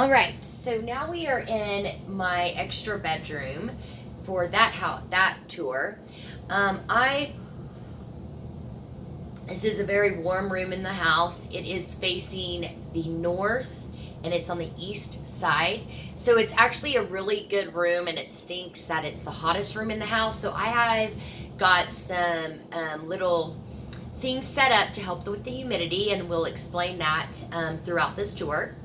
All right, so now we are in my extra bedroom for that tour. I This is a very warm room in the house. It is facing the north and it's on the east side. So it's actually a really good room, and it stinks that it's the hottest room in the house. So I have got some little things set up to help with the humidity, and we'll explain that throughout this tour.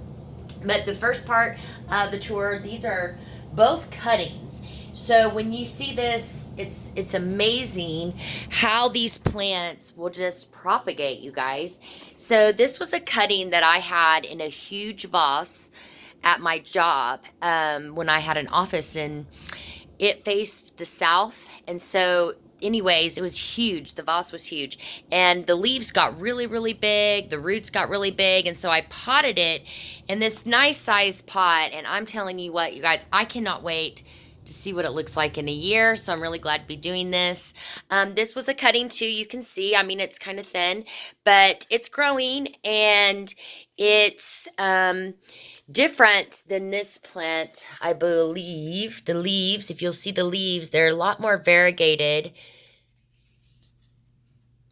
But the first part of the tour, these are both cuttings. So when you see this, it's amazing how these plants will just propagate, you guys. So this was a cutting that I had in a huge vase at my job when I had an office, and it faced the south. And so anyways, it was huge. The vase was huge, and the leaves got really, really big. The roots got really big, and so I potted it in this nice sized pot. And I'm telling you what, you guys, I cannot wait to see what it looks like in a year. So I'm really glad to be doing this. This was a cutting too. You can see, I mean, it's kind of thin, but it's growing, and it's different than this plant, I believe. The leaves, if you'll see the leaves, they're a lot more variegated.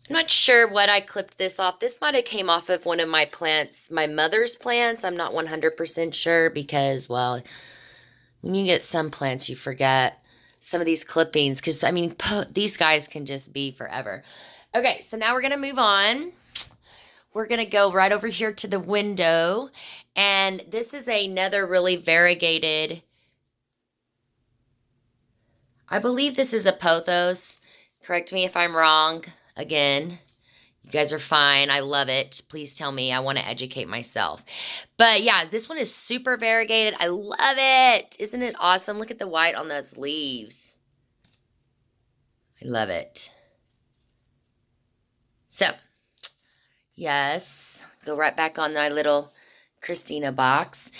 I'm not sure what I clipped this off. This might have came off of one of my plants, my mother's plants. I'm not 100% sure because, well, when you get some plants, you forget some of these clippings because, I mean, these guys can just be forever. Okay, so now we're going to move on. We're going to go right over here to the window, and this is another really variegated, I believe this is a pothos. Correct me if I'm wrong. Again, you guys are fine. I love it. Please tell me. I want to educate myself. But yeah, this one is super variegated. I love it. Isn't it awesome? Look at the white on those leaves. I love it. So, yes, go right back on my little Christina box.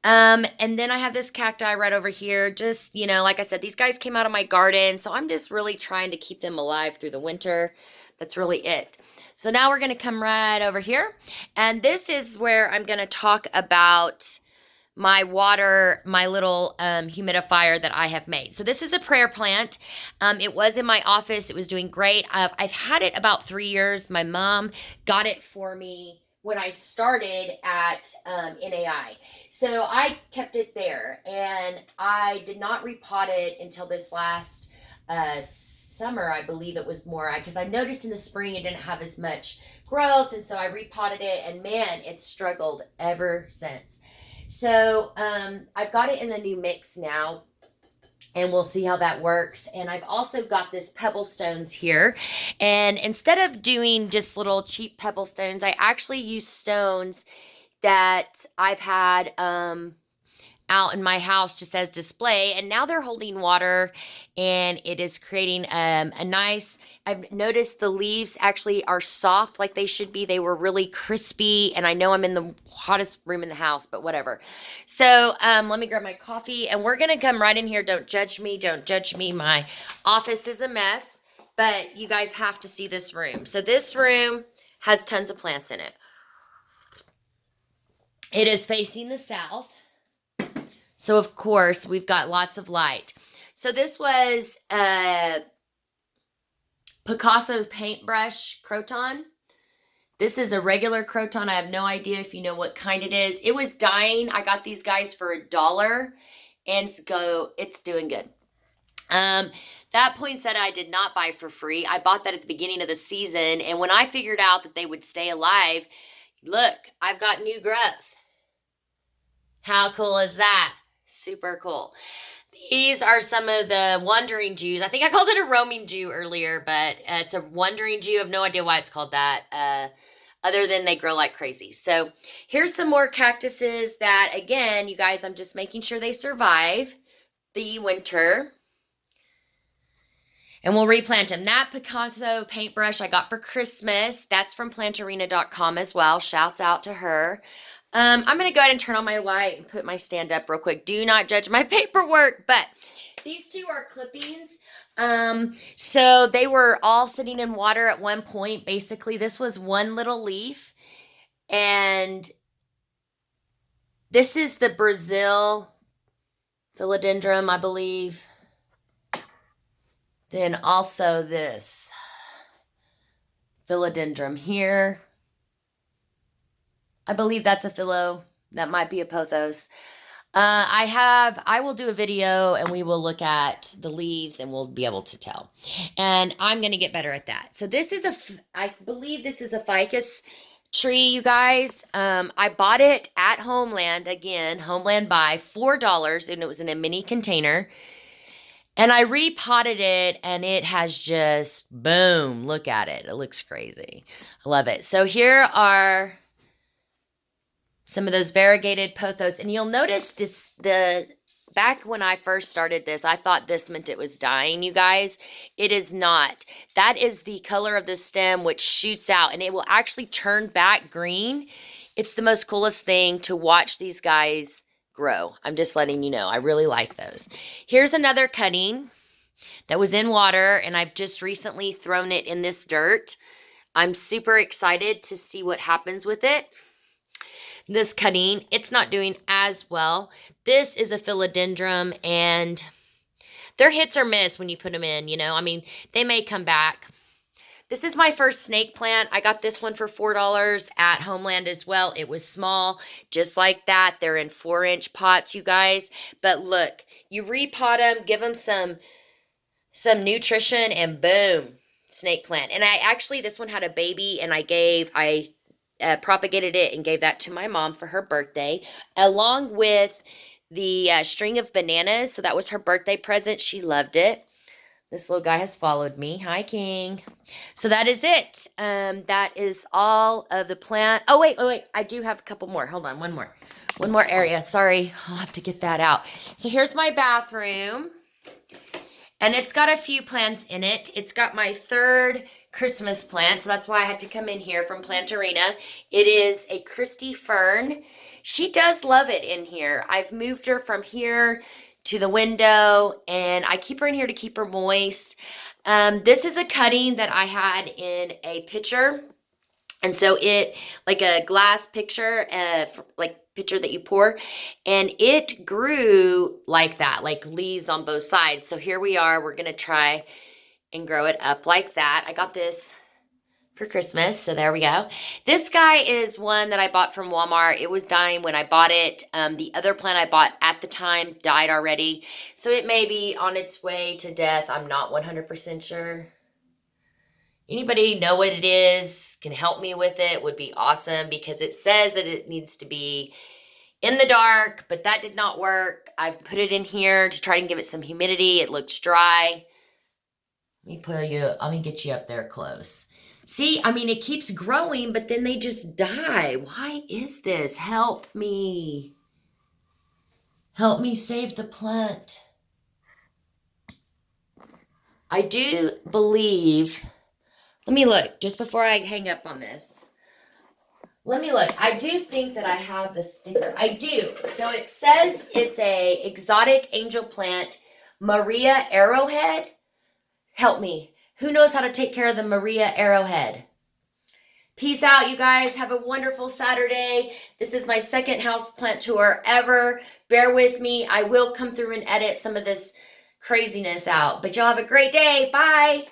And then I have this cacti right over here. Just, you know, like I said, these guys came out of my garden, so I'm just really trying to keep them alive through the winter. That's really it. So now we're going to come right over here, and this is where I'm going to talk about my water, my little humidifier that I have made. So this is a prayer plant. It was in my office. It was doing great. I've had it about 3 years. My mom got it for me when I started at NAI. So I kept it there, and I did not repot it until this last summer. I believe it was more, because I noticed in the spring it didn't have as much growth, and so I repotted it, and man, it's struggled ever since. So I've got it in the new mix now, and we'll see how that works. And I've also got this pebble stones here, and instead of doing just little cheap pebble stones, I actually use stones that I've had out in my house just as display, and now they're holding water, and it is creating a nice, I've noticed the leaves actually are soft like they should be. They were really crispy, and I know I'm in the hottest room in the house, but whatever. So let me grab my coffee, and we're gonna come right in here. Don't judge me, don't judge me. My office is a mess, but you guys have to see this room. So this room has tons of plants in it. It is facing the south. So, of course, we've got lots of light. So this was a Picasso paintbrush croton. This is a regular croton. I have no idea if you know what kind it is. It was dying. I got these guys for $1, and it's doing good. That poinsettia I did not buy for free. I bought that at the beginning of the season, and when I figured out that they would stay alive, look, I've got new growth. How cool is that? Super cool. These are some of the wandering Jews. I think I called it a roaming Jew earlier, but it's a wandering Jew. I have no idea why it's called that, other than they grow like crazy. So here's some more cactuses that, again, you guys, I'm just making sure they survive the winter. And we'll replant them. That Picasso paintbrush I got for Christmas. That's from plantarena.com as well. Shouts out to her. I'm going to go ahead and turn on my light and put my stand up real quick. Do not judge my paperwork, but these two are clippings. So they were all sitting in water at one point. Basically, this was one little leaf, and This is the Brazil philodendron, I believe. Then also this philodendron here. I believe that's a philo. That might be a pothos. I will do a video and we will look at the leaves and we'll be able to tell. And I'm going to get better at that. So this is I believe this is a ficus tree, you guys. I bought it at Homeland, again, Homeland by $4, and it was in a mini container. And I repotted it and it has just, boom, look at it. It looks crazy. I love it. So here are some of those variegated pothos. And you'll notice back when I first started this, I thought this meant it was dying, you guys. It is not. That is the color of the stem, which shoots out, and it will actually turn back green. It's the most coolest thing to watch these guys grow. I'm just letting you know. I really like those. Here's another cutting that was in water, and I've just recently thrown it in this dirt. I'm super excited to see what happens with it. This cutting, it's not doing as well. This is a philodendron, and they're hits or miss when you put them in, you know. I mean, they may come back. This is my first snake plant. I got this one for $4 at Homeland as well. It was small, just like that. They're in 4-inch pots, you guys. But look, you repot them, give them some nutrition, and boom, snake plant. And this one had a baby, and I propagated it and gave that to my mom for her birthday, along with the string of bananas. So that was her birthday present. She loved it. This little guy has followed me. Hi, King. So that is it. That is all of the plant. Oh, wait. I do have a couple more. Hold on. One more area. Sorry. I'll have to get that out. So here's my bathroom. And it's got a few plants in it. It's got my third Christmas plant. So that's why I had to come in here from Plantarina. It is a Christy fern. She does love it in here. I've moved her from here to the window, and I keep her in here to keep her moist. This is a cutting that I had in a pitcher. And so it, like a glass pitcher, like pitcher that you pour, and it grew like that, like leaves on both sides. So here we are. We're going to try and grow it up like that. I got this for Christmas, so there we go. This guy is one that I bought from Walmart. It was dying when I bought it. The other plant I bought at the time died already, so it may be on its way to death. I'm not 100% sure. Anybody know what it is, can help me with it, would be awesome, because it says that it needs to be in the dark, but that did not work. I've put it in here to try and give it some humidity. It looks dry. Let me get you up there close. See, I mean, it keeps growing, but then they just die. Why is this? Help me. Help me save the plant. I do believe, let me look just before I hang up on this. Let me look. I do think that I have the sticker. I do. So it says it's a exotic angel plant, Maria Arrowhead. Help me. Who knows how to take care of the Maria Arrowhead? Peace out, you guys. Have a wonderful Saturday. This is my second houseplant tour ever. Bear with me. I will come through and edit some of this craziness out. But y'all have a great day. Bye.